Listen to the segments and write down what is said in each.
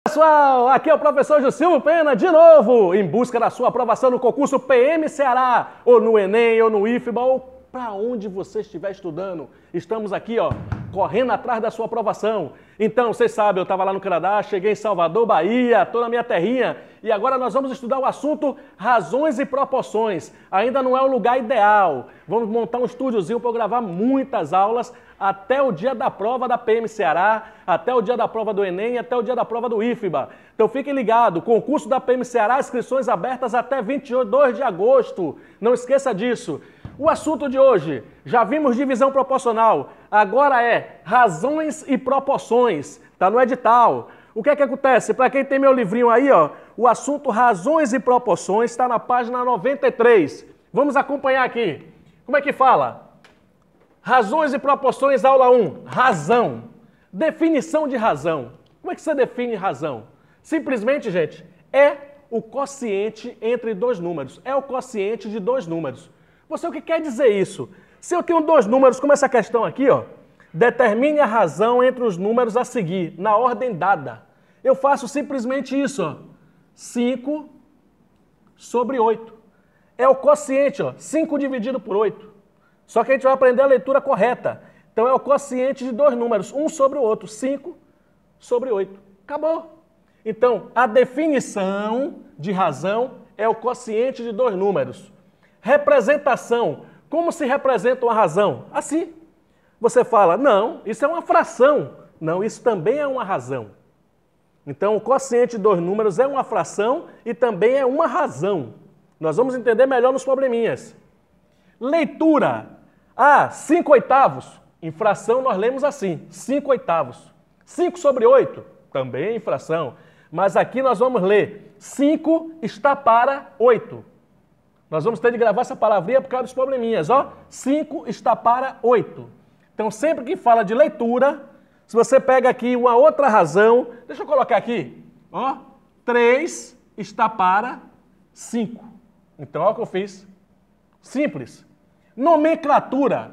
Pessoal, aqui é o professor Jusilmo Pena, de novo, em busca da sua aprovação no concurso PM Ceará, ou no Enem, ou no IFBA, ou para onde você estiver estudando. Estamos aqui, correndo atrás da sua aprovação. Então, vocês sabem, eu estava lá no Canadá, cheguei em Salvador, Bahia, estou na minha terrinha, e agora nós vamos estudar o assunto razões e proporções. Ainda não é o lugar ideal. Vamos montar um estúdiozinho para eu gravar muitas aulas até o dia da prova da PM Ceará, até o dia da prova do Enem, até o dia da prova do IFBA. Então fiquem ligados, concurso da PM Ceará, inscrições abertas até 22 de agosto. Não esqueça disso. O assunto de hoje, já vimos divisão proporcional, agora é razões e proporções, está no edital. O que é que acontece? Para quem tem meu livrinho aí, o assunto razões e proporções está na página 93. Vamos acompanhar aqui. Como é que fala? Razões e proporções, aula 1. Razão. Definição de razão. Como é que você define razão? Simplesmente, gente, é o quociente entre dois números. É o quociente de dois números. Você, o que quer dizer isso? Se eu tenho dois números, como essa questão aqui, determine a razão entre os números a seguir, na ordem dada. Eu faço simplesmente isso, 5 sobre 8. É o quociente, 5 dividido por 8. Só que a gente vai aprender a leitura correta. Então é o quociente de dois números, um sobre o outro, 5 sobre 8. Acabou. Então, a definição de razão é o quociente de dois números. Representação. Como se representa uma razão? Assim. Você fala, não, isso é uma fração. Não, isso também é uma razão. Então, o quociente de dois números é uma fração e também é uma razão. Nós vamos entender melhor nos probleminhas. Leitura. 5 oitavos. Em fração nós lemos assim, 5 oitavos. 5 sobre 8, também em fração. Mas aqui nós vamos ler, 5 está para 8. Nós vamos ter de gravar essa palavrinha por causa dos probleminhas, 5 está para 8. Então, sempre que fala de leitura, se você pega aqui uma outra razão, deixa eu colocar aqui, 3 está para 5. Então, olha o que eu fiz. Simples. Nomenclatura.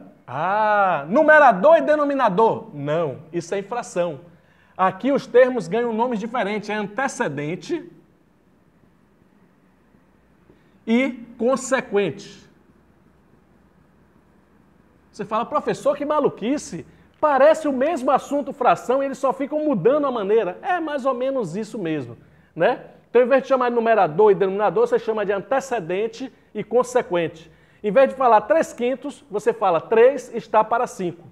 Numerador e denominador. Não, isso é infração. Aqui os termos ganham nomes diferentes. É antecedente e consequente. Você fala, professor, que maluquice. Parece o mesmo assunto fração e eles só ficam mudando a maneira. É mais ou menos isso mesmo, né? Então, em vez de chamar de numerador e denominador, você chama de antecedente e consequente. Em vez de falar 3/5, você fala 3 está para 5.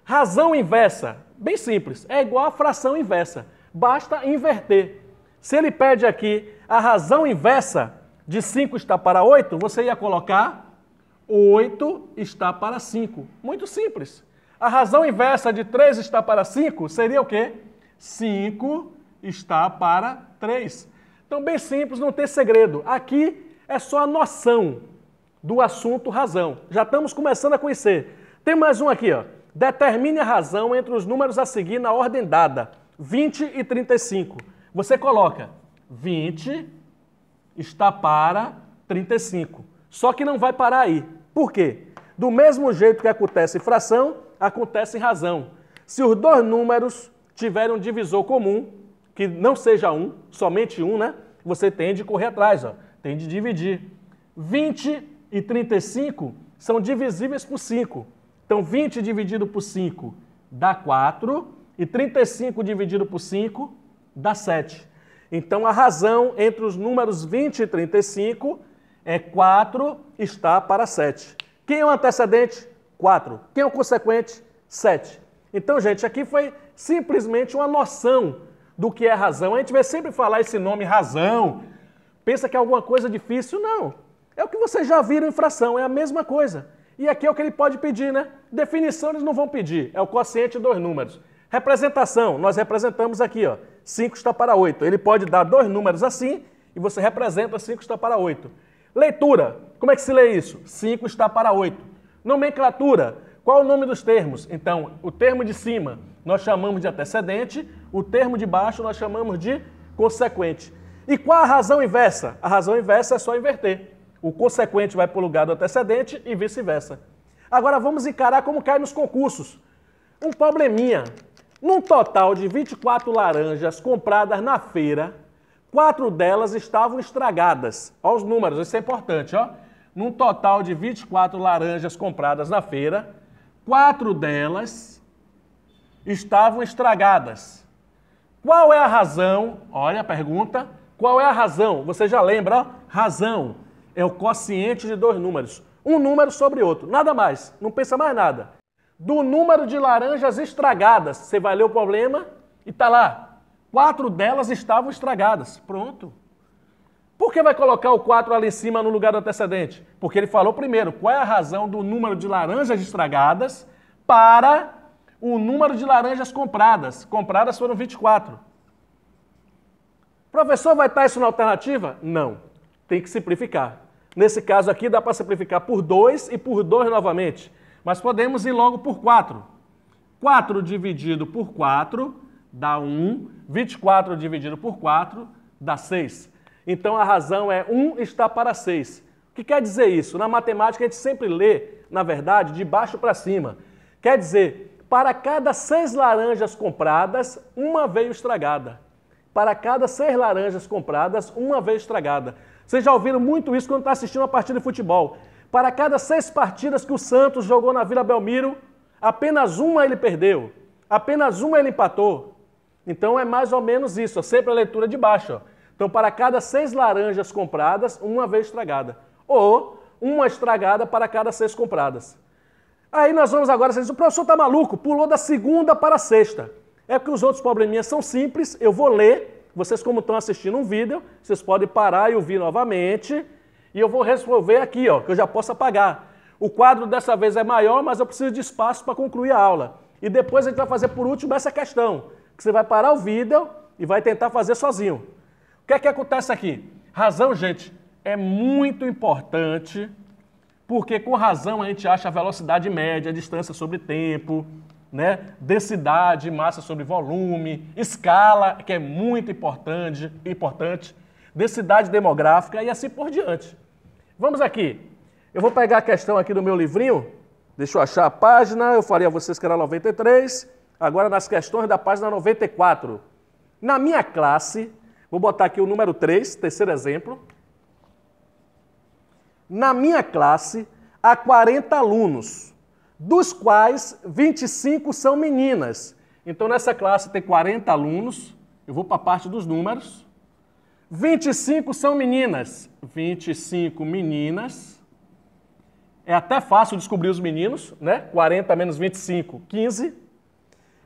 Razão inversa, bem simples, é igual a fração inversa. Basta inverter. Se ele pede aqui a razão inversa de 5 está para 8, você ia colocar 8 está para 5. Muito simples. A razão inversa de 3 está para 5 seria o quê? 5 está para 3. Então, bem simples, não tem segredo. Aqui é só a noção do assunto razão. Já estamos começando a conhecer. Tem mais um aqui, Determine a razão entre os números a seguir na ordem dada, 20 e 35. Você coloca 20 está para 35. Só que não vai parar aí. Por quê? Do mesmo jeito que acontece em fração, acontece em razão. Se os dois números tiverem um divisor comum, que não seja somente um, né? Você tem de correr atrás, tem de dividir. 20 e 35 são divisíveis por 5. Então, 20 dividido por 5 dá 4 e 35 dividido por 5 dá 7. Então, a razão entre os números 20 e 35 é 4 está para 7. Quem é o antecedente? 4. Quem é o consequente? 7. Então, gente, aqui foi simplesmente uma noção do que é razão. A gente vai sempre falar esse nome razão. Pensa que é alguma coisa difícil? Não. É o que vocês já viram em fração, é a mesma coisa. E aqui é o que ele pode pedir, né? Definição eles não vão pedir, é o quociente de dois números. Representação, nós representamos aqui, 5 está para 8. Ele pode dar dois números assim e você representa 5 está para 8. Leitura, como é que se lê isso? 5 está para 8. Nomenclatura, qual é o nome dos termos? Então, o termo de cima nós chamamos de antecedente, o termo de baixo nós chamamos de consequente. E qual a razão inversa? A razão inversa é só inverter. O consequente vai para o lugar do antecedente e vice-versa. Agora vamos encarar como cai nos concursos. Um probleminha. Num total de 24 laranjas compradas na feira, 4 delas estavam estragadas. Olha os números, isso é importante, ó. Num total de 24 laranjas compradas na feira, 4 delas estavam estragadas. Qual é a razão? Olha a pergunta. Qual é a razão? Você já lembra, ó? Razão é o quociente de dois números. Um número sobre outro, nada mais. Não pensa mais nada. Do número de laranjas estragadas, você vai ler o problema e tá lá. 4 delas estavam estragadas. Pronto. Por que vai colocar o 4 ali em cima no lugar do antecedente? Porque ele falou primeiro, qual é a razão do número de laranjas estragadas para o número de laranjas compradas. Compradas foram 24. Professor, vai estar isso na alternativa? Não. Tem que simplificar. Nesse caso aqui dá para simplificar por 2 e por 2 novamente. Mas podemos ir logo por 4. 4 dividido por 4 dá 1. 24 dividido por 4 dá 6. Então a razão é 1 está para 6. O que quer dizer isso? Na matemática a gente sempre lê, na verdade, de baixo para cima. Quer dizer, para cada 6 laranjas compradas, uma veio estragada. Para cada 6 laranjas compradas, uma veio estragada. Vocês já ouviram muito isso quando está assistindo uma partida de futebol. Para cada 6 partidas que o Santos jogou na Vila Belmiro, apenas uma ele perdeu. Apenas uma ele empatou. Então é mais ou menos isso, sempre a leitura de baixo. Ó. Então, para cada 6 laranjas compradas, uma veio estragada. Ou uma estragada para cada 6 compradas. Aí nós vamos agora, você diz, o professor está maluco, pulou da segunda para a sexta. É porque os outros probleminhas são simples, eu vou ler, vocês como estão assistindo um vídeo, vocês podem parar e ouvir novamente, e eu vou resolver aqui, ó, que eu já posso apagar. O quadro dessa vez é maior, mas eu preciso de espaço para concluir a aula. E depois a gente vai fazer por último essa questão, que você vai parar o vídeo e vai tentar fazer sozinho. O que é que acontece aqui? Razão, gente, é muito importante, porque com razão a gente acha a velocidade média, a distância sobre tempo, né? Densidade, massa sobre volume, escala, que é muito importante, densidade demográfica e assim por diante. Vamos aqui. Eu vou pegar a questão aqui do meu livrinho, deixa eu achar a página, eu falei a vocês que era 93, agora nas questões da página 94. Na minha classe, vou botar aqui o número 3, terceiro exemplo. Na minha classe, há 40 alunos, dos quais 25 são meninas. Então, nessa classe tem 40 alunos, eu vou para a parte dos números. 25 são meninas. 25 meninas. É até fácil descobrir os meninos, né? 40 menos 25, 15.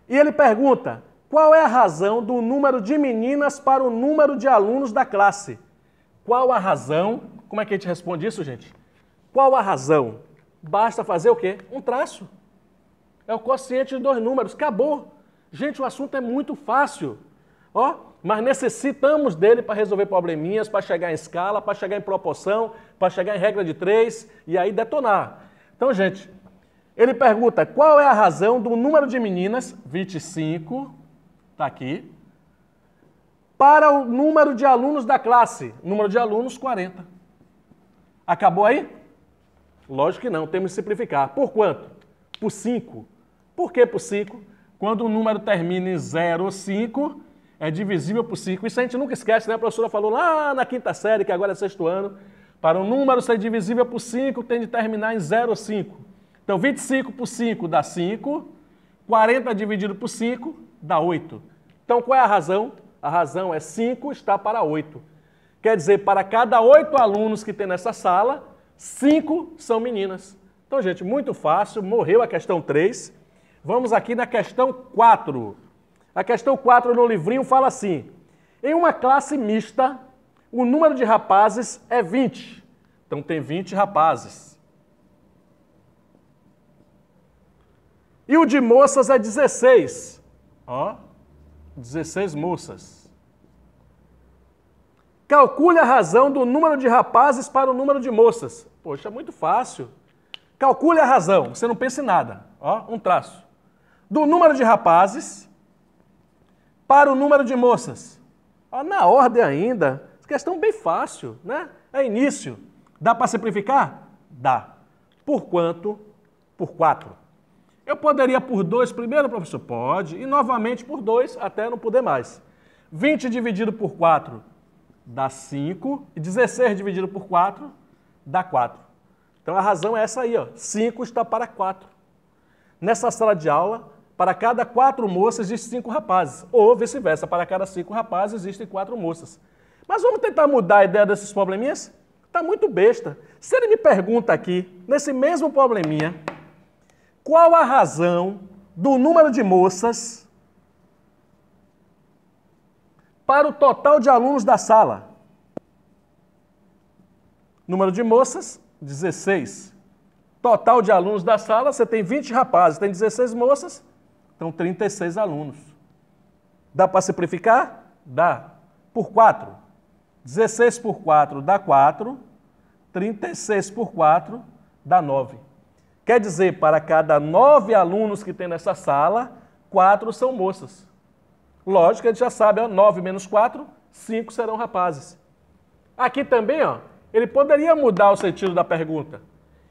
E ele pergunta, qual é a razão do número de meninas para o número de alunos da classe? Qual a razão? Como é que a gente responde isso, gente? Qual a razão? Basta fazer o quê? Um traço. É o quociente de dois números. Acabou. Gente, o assunto é muito fácil. Ó, mas necessitamos dele para resolver probleminhas, para chegar em escala, para chegar em proporção, para chegar em regra de 3 e aí detonar. Então, gente, ele pergunta qual é a razão do número de meninas, 25, está aqui, para o número de alunos da classe. Número de alunos, 40. Acabou aí? Lógico que não, temos que simplificar. Por quanto? Por 5. Por que por 5? Quando o número termina em 0 ou 5, é divisível por 5. Isso a gente nunca esquece, né? A professora falou lá na quinta série, que agora é sexto ano. Para um número ser divisível por 5, tem de terminar em 0 ou 5. Então, 25 por 5 dá 5. 40 dividido por 5 dá 8. Então, qual é a razão? A razão é 5 está para 8. Quer dizer, para cada 8 alunos que tem nessa sala, 5 são meninas. Então, gente, muito fácil, morreu a questão 3. Vamos aqui na questão 4. A questão 4 no livrinho fala assim, em uma classe mista, o número de rapazes é 20. Então, tem 20 rapazes. E o de moças é 16. Ó, 16 moças. Calcule a razão do número de rapazes para o número de moças. Poxa, é muito fácil. Calcule a razão, você não pensa em nada. Ó, um traço. Do número de rapazes para o número de moças. Ó, na ordem ainda. Questão bem fácil, né? É início. Dá para simplificar? Dá. Por quanto? Por 4. Eu poderia por 2 primeiro, professor? Pode. E novamente por 2 até não poder mais. 20 dividido por 4 dá 5. E 16 dividido por 4 dá 4. Então a razão é essa aí, ó. 5 está para 4. Nessa sala de aula, para cada 4 moças existem 5 rapazes. Ou vice-versa, para cada 5 rapazes existem 4 moças. Mas vamos tentar mudar a ideia desses probleminhas? Está muito besta. Se ele me pergunta aqui, nesse mesmo probleminha, qual a razão do número de moças para o total de alunos da sala? Número de moças, 16. Total de alunos da sala, você tem 20 rapazes, tem 16 moças, então 36 alunos. Dá para simplificar? Dá. Por 4. 16 por 4 dá 4. 36 por 4 dá 9. Quer dizer, para cada 9 alunos que tem nessa sala, 4 são moças. Lógico que a gente já sabe, ó, 9 menos 4, 5 serão rapazes. Aqui também, ó, ele poderia mudar o sentido da pergunta.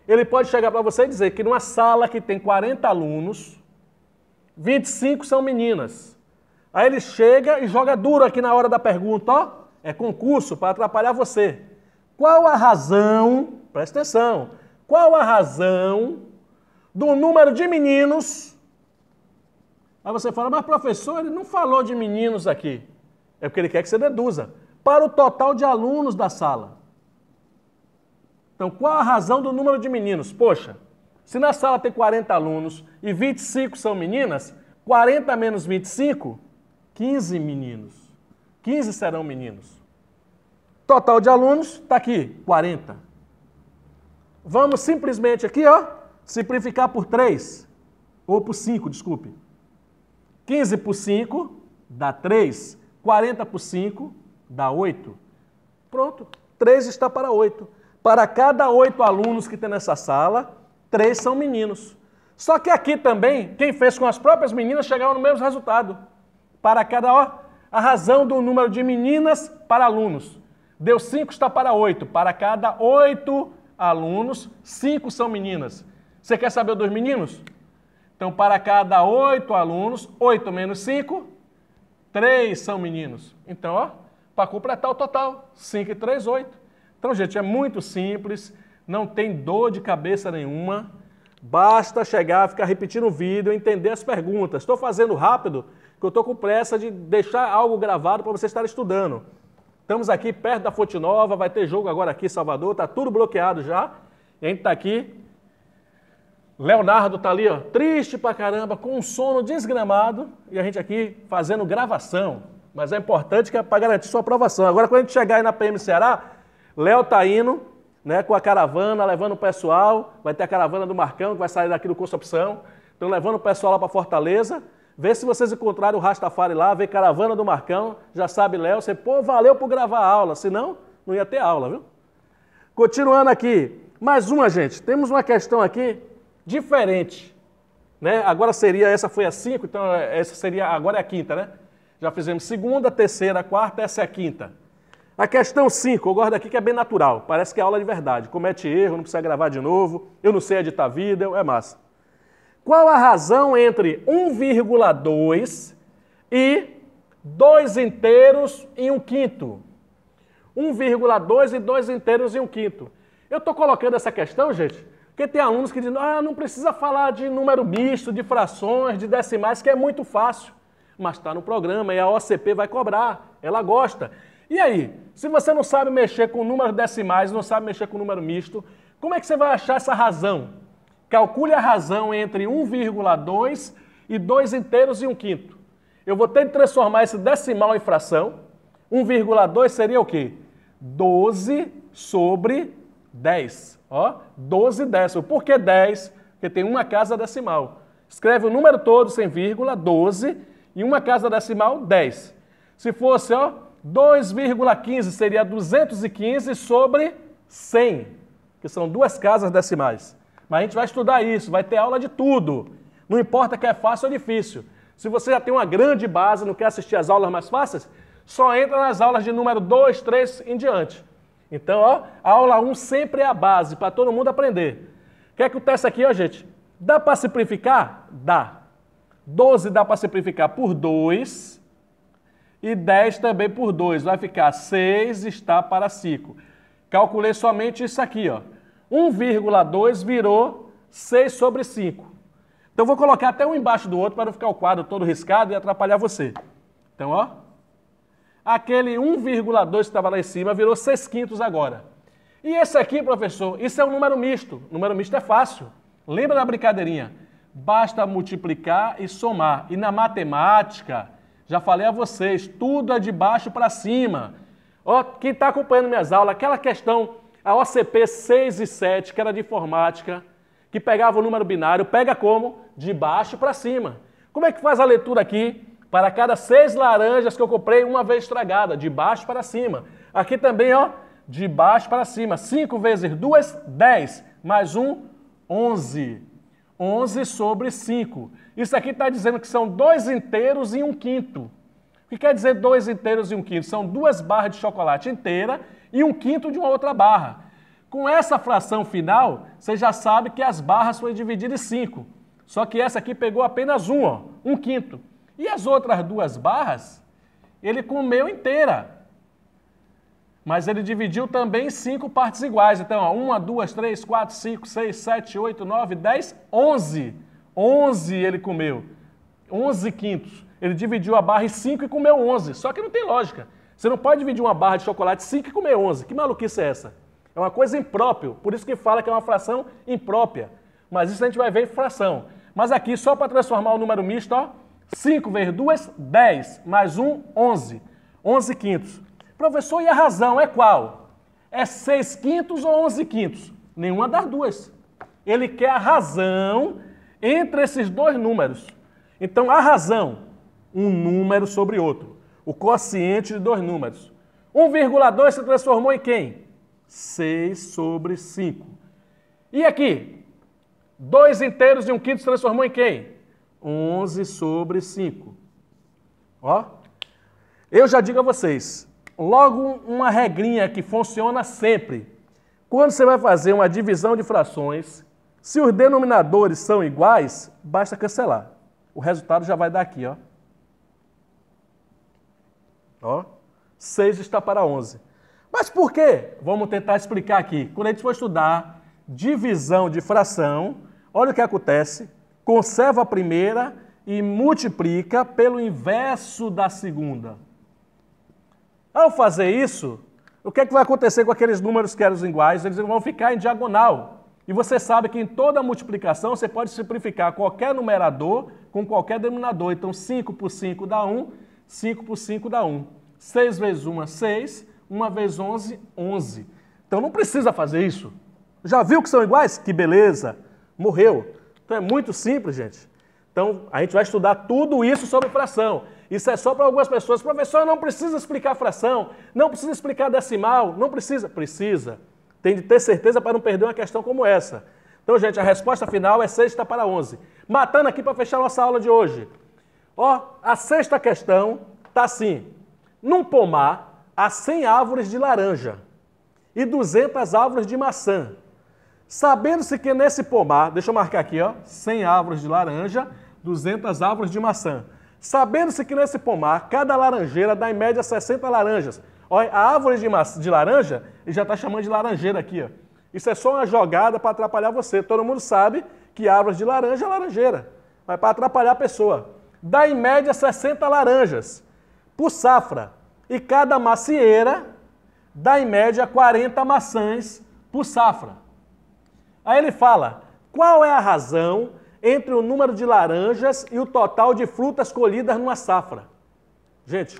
Ele pode chegar para você e dizer que numa sala que tem 40 alunos, 25 são meninas. Aí ele chega e joga duro aqui na hora da pergunta, ó, é concurso para atrapalhar você. Qual a razão, presta atenção, qual a razão do número de meninos? Aí você fala, mas professor, ele não falou de meninos aqui. É porque ele quer que você deduza. Para o total de alunos da sala. Então, qual a razão do número de meninos? Poxa, se na sala tem 40 alunos e 25 são meninas, 40 menos 25, 15 meninos. 15 serão meninos. Total de alunos, está aqui, 40. Vamos simplesmente aqui, ó, simplificar por 3. Ou por 5, desculpe. 15 por 5 dá 3. 40 por 5 dá 8. Pronto, 3 está para 8. Para cada 8 alunos que tem nessa sala, 3 são meninos. Só que aqui também, quem fez com as próprias meninas chegaram no mesmo resultado. Para cada, ó, a razão do número de meninas para alunos. Deu 5 está para 8. Para cada 8 alunos, 5 são meninas. Você quer saber dos meninos? Então, para cada 8 alunos, 8 menos 5, 3 são meninos. Então, ó, para completar o total, 5 e 3, 8. Então, gente, é muito simples, não tem dor de cabeça nenhuma. Basta chegar, ficar repetindo o vídeo, entender as perguntas. Estou fazendo rápido, porque eu estou com pressa de deixar algo gravado para você estar estudando. Estamos aqui perto da Fonte Nova, vai ter jogo agora aqui em Salvador, está tudo bloqueado já. E a gente está aqui. Leonardo está ali, ó, triste pra caramba, com um sono desgramado. E a gente aqui fazendo gravação. Mas é importante que é para garantir sua aprovação. Agora, quando a gente chegar aí na PM Ceará, Léo está indo, né, com a caravana, levando o pessoal. Vai ter a caravana do Marcão, que vai sair daqui do curso Opção. Então, levando o pessoal lá para Fortaleza. Vê se vocês encontrarem o Rastafari lá, vê caravana do Marcão. Já sabe, Léo, você, pô, valeu por gravar a aula. Senão, não ia ter aula, viu? Continuando aqui. Mais uma, gente. Temos uma questão aqui diferente. Né? Agora seria, essa foi a 5, então essa seria, agora é a quinta, né? Já fizemos segunda, terceira, quarta, essa é a quinta. A questão 5, eu gosto daqui que é bem natural, parece que é aula de verdade. Comete erro, não precisa gravar de novo, eu não sei editar vídeo, é massa. Qual a razão entre 1,2 e 2 inteiros em 1/5? 1,2 e 2 inteiros em 1/5. Eu estou colocando essa questão, gente, porque tem alunos que dizem, não precisa falar de número misto, de frações, de decimais, que é muito fácil. Mas está no programa e a OCP vai cobrar, ela gosta. E aí, se você não sabe mexer com números decimais, não sabe mexer com número misto, como é que você vai achar essa razão? Calcule a razão entre 1,2 e 2 inteiros em 1/5. Eu vou ter que transformar esse decimal em fração. 1,2 seria o quê? 12 sobre 10. Ó, 12 décimos. Por que 10? Porque tem uma casa decimal. Escreve o número todo sem vírgula, 12, e uma casa decimal, 10. Se fosse, ó, 2,15 seria 215 sobre 100, que são 2 casas decimais. Mas a gente vai estudar isso, vai ter aula de tudo. Não importa que é fácil ou difícil. Se você já tem uma grande base, não quer assistir às aulas mais fáceis, só entra nas aulas de número 2, 3 em diante. Então, ó, a aula 1 sempre é a base, para todo mundo aprender. O que acontece aqui, ó, gente? Dá para simplificar? Dá. 12 dá para simplificar por 2 e 10 também por 2. Vai ficar 6 está para 5. Calculei somente isso aqui, ó. 1,2 virou 6 sobre 5. Então, vou colocar até um embaixo do outro para não ficar o quadro todo riscado e atrapalhar você. Então, ó. Aquele 1,2 que estava lá em cima virou 6/5 agora. E esse aqui, professor, isso é um número misto. Número misto é fácil. Lembra da brincadeirinha? Basta multiplicar e somar. E na matemática, já falei a vocês, tudo é de baixo para cima. Ó, quem está acompanhando minhas aulas, aquela questão, a OCP 6 e 7, que era de informática, que pegava o número binário, pega como? De baixo para cima. Como é que faz a leitura aqui? Para cada 6 laranjas que eu comprei, uma vez estragada, de baixo para cima. Aqui também, ó, de baixo para cima. 5 vezes 2, 10. Mais 1, 11. 11 sobre 5. Isso aqui está dizendo que são 2 inteiros e 1/5. O que quer dizer 2 inteiros e 1/5? São 2 barras de chocolate inteira e 1/5 de uma outra barra. Com essa fração final, você já sabe que as barras foram divididas em 5. Só que essa aqui pegou apenas 1, ó, 1/5. E as outras 2 barras, ele comeu inteira. Mas ele dividiu também em 5 partes iguais. Então, ó, 1, 2, 3, 4, 5, 6, 7, 8, 9, 10, 11. 11 ele comeu. 11/5. Ele dividiu a barra em 5 e comeu 11. Só que não tem lógica. Você não pode dividir uma barra de chocolate em 5 e comer 11. Que maluquice é essa? É uma coisa imprópria. Por isso que fala que é uma fração imprópria. Mas isso a gente vai ver em fração. Mas aqui, só para transformar o número misto, ó. 5 vezes 2, 10. Mais 1, 11. 11/5. Professor, e a razão é qual? É 6/5 ou 11/5? Nenhuma das duas. Ele quer a razão entre esses dois números. Então, a razão, um número sobre outro. O quociente de dois números. 1,2 se transformou em quem? 6 sobre 5. E aqui? 2 inteiros e 1/5 se transformou em quem? 11 sobre 5. Ó. Eu já digo a vocês, logo uma regrinha que funciona sempre. Quando você vai fazer uma divisão de frações, se os denominadores são iguais, basta cancelar. O resultado já vai dar aqui, ó. Ó. 6 está para 11. Mas por quê? Vamos tentar explicar aqui. Quando a gente for estudar divisão de fração, olha o que acontece. Conserva a primeira e multiplica pelo inverso da segunda. Ao fazer isso, o que é que vai acontecer com aqueles números que eram iguais? Eles vão ficar em diagonal. E você sabe que em toda multiplicação você pode simplificar qualquer numerador com qualquer denominador. Então 5 por 5 dá 1, 5 por 5 dá 1. 6 vezes 1 é 6, 1 vezes 11, 11. Então não precisa fazer isso. Já viu que são iguais? Que beleza! Morreu. Então é muito simples, gente. Então a gente vai estudar tudo isso sobre fração. Isso é só para algumas pessoas. Professor, não precisa explicar fração, não precisa explicar decimal, não precisa. Precisa. Tem de ter certeza para não perder uma questão como essa. Então, gente, a resposta final é 6 está para 11. Matando aqui para fechar nossa aula de hoje. Ó, a sexta questão está assim. Num pomar, há 100 árvores de laranja e 200 árvores de maçã. Sabendo-se que nesse pomar, deixa eu marcar aqui, ó, 100 árvores de laranja, 200 árvores de maçã. Sabendo-se que nesse pomar, cada laranjeira dá em média 60 laranjas. Olha, a árvore de laranja, ele já está chamando de laranjeira aqui, ó. Isso é só uma jogada para atrapalhar você. Todo mundo sabe que árvore de laranja é laranjeira, mas para atrapalhar a pessoa. Dá em média 60 laranjas por safra. E cada macieira dá em média 40 maçãs por safra. Aí ele fala, qual é a razão entre o número de laranjas e o total de frutas colhidas numa safra? Gente,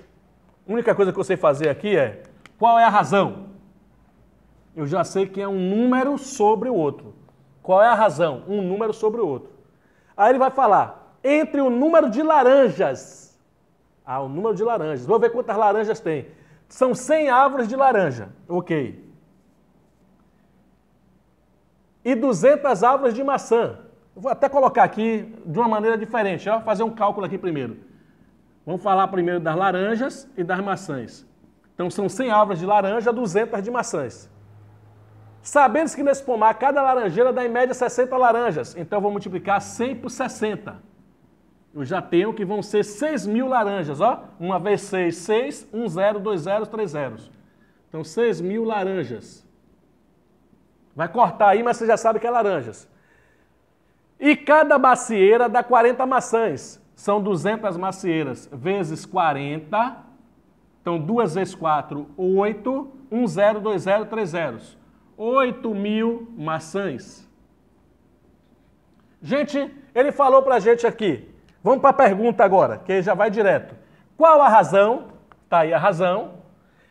a única coisa que eu sei fazer aqui é, qual é a razão? Eu já sei que é um número sobre o outro. Qual é a razão? Um número sobre o outro. Aí ele vai falar, entre o número de laranjas. Ah, o número de laranjas. Vou ver quantas laranjas tem. São 100 árvores de laranja. Ok. E 200 árvores de maçã. Eu vou até colocar aqui de uma maneira diferente. Ó, fazer um cálculo aqui primeiro. Vamos falar primeiro das laranjas e das maçãs. Então são 100 árvores de laranja, 200 de maçãs. Sabendo que nesse pomar, cada laranjeira dá em média 60 laranjas. Então eu vou multiplicar 100 por 60. Eu já tenho que vão ser 6.000 laranjas, ó. 1 vezes 6, 6, 1 0, 2 zeros, 3 zeros. Então 6.000 laranjas. Vai cortar aí, mas você já sabe que é laranjas. E cada macieira dá 40 maçãs. São 200 macieiras vezes 40. Então 2 vezes 4, 8. 1 0, 2 0, 3 zeros. 8.000 maçãs. Gente, ele falou pra gente aqui. Vamos para a pergunta agora, que já vai direto. Qual a razão, tá aí a razão,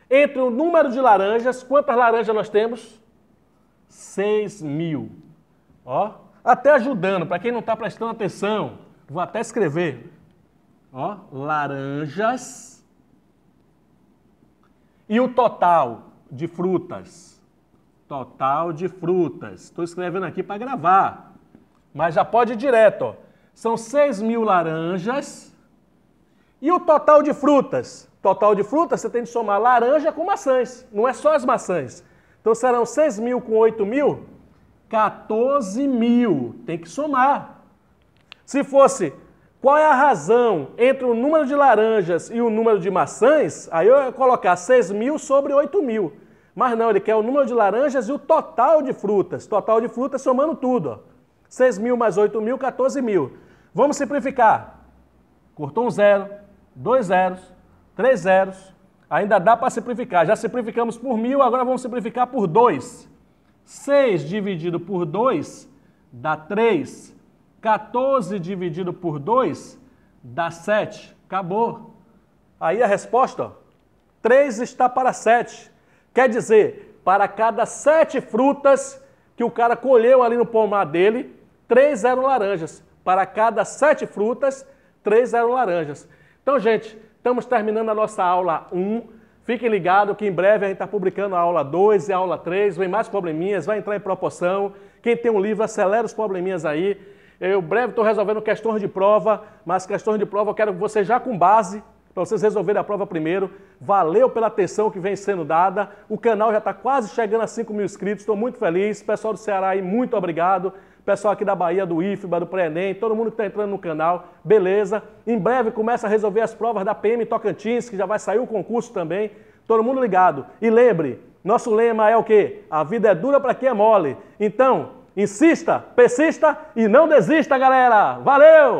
entre o número de laranjas, quantas laranjas nós temos? 6.000. Ó, até ajudando, para quem não está prestando atenção, vou até escrever. Ó, laranjas. E o total de frutas. Total de frutas. Estou escrevendo aqui para gravar. Mas já pode ir direto, ó. São 6.000 laranjas. E o total de frutas? Total de frutas, você tem que somar laranja com maçãs. Não é só as maçãs. Então serão 6.000 com 8.000, 14.000. Tem que somar. Se fosse, qual é a razão entre o número de laranjas e o número de maçãs? Aí eu ia colocar 6.000 sobre 8.000. Mas não, ele quer o número de laranjas e o total de frutas. Total de frutas somando tudo, ó. 6.000 mais 8.000, 14.000. Vamos simplificar. Cortou um zero, 2 zeros, 3 zeros. Ainda dá para simplificar. Já simplificamos por 1.000, agora vamos simplificar por 2. 6 dividido por 2 dá 3. 14 dividido por 2 dá 7. Acabou. Aí a resposta, ó, 3 está para 7. Quer dizer, para cada 7 frutas que o cara colheu ali no pomar dele, 3 eram laranjas. Para cada 7 frutas, 3 eram laranjas. Então, gente, estamos terminando a nossa aula 1. Fiquem ligados que em breve a gente está publicando a aula 2 e a aula 3. Vem mais probleminhas, vai entrar em proporção. Quem tem um livro, acelera os probleminhas aí. Eu, em breve, estou resolvendo questões de prova, mas questões de prova eu quero que você já com base, para vocês resolverem a prova primeiro. Valeu pela atenção que vem sendo dada. O canal já está quase chegando a 5.000 inscritos. Estou muito feliz. Pessoal do Ceará aí, muito obrigado. Pessoal aqui da Bahia, do IFBA, do Pré-ENEM, todo mundo que está entrando no canal, beleza. Em breve começa a resolver as provas da PM Tocantins, que já vai sair o concurso também. Todo mundo ligado. E lembre, nosso lema é o quê? A vida é dura para quem é mole. Então, insista, persista e não desista, galera. Valeu!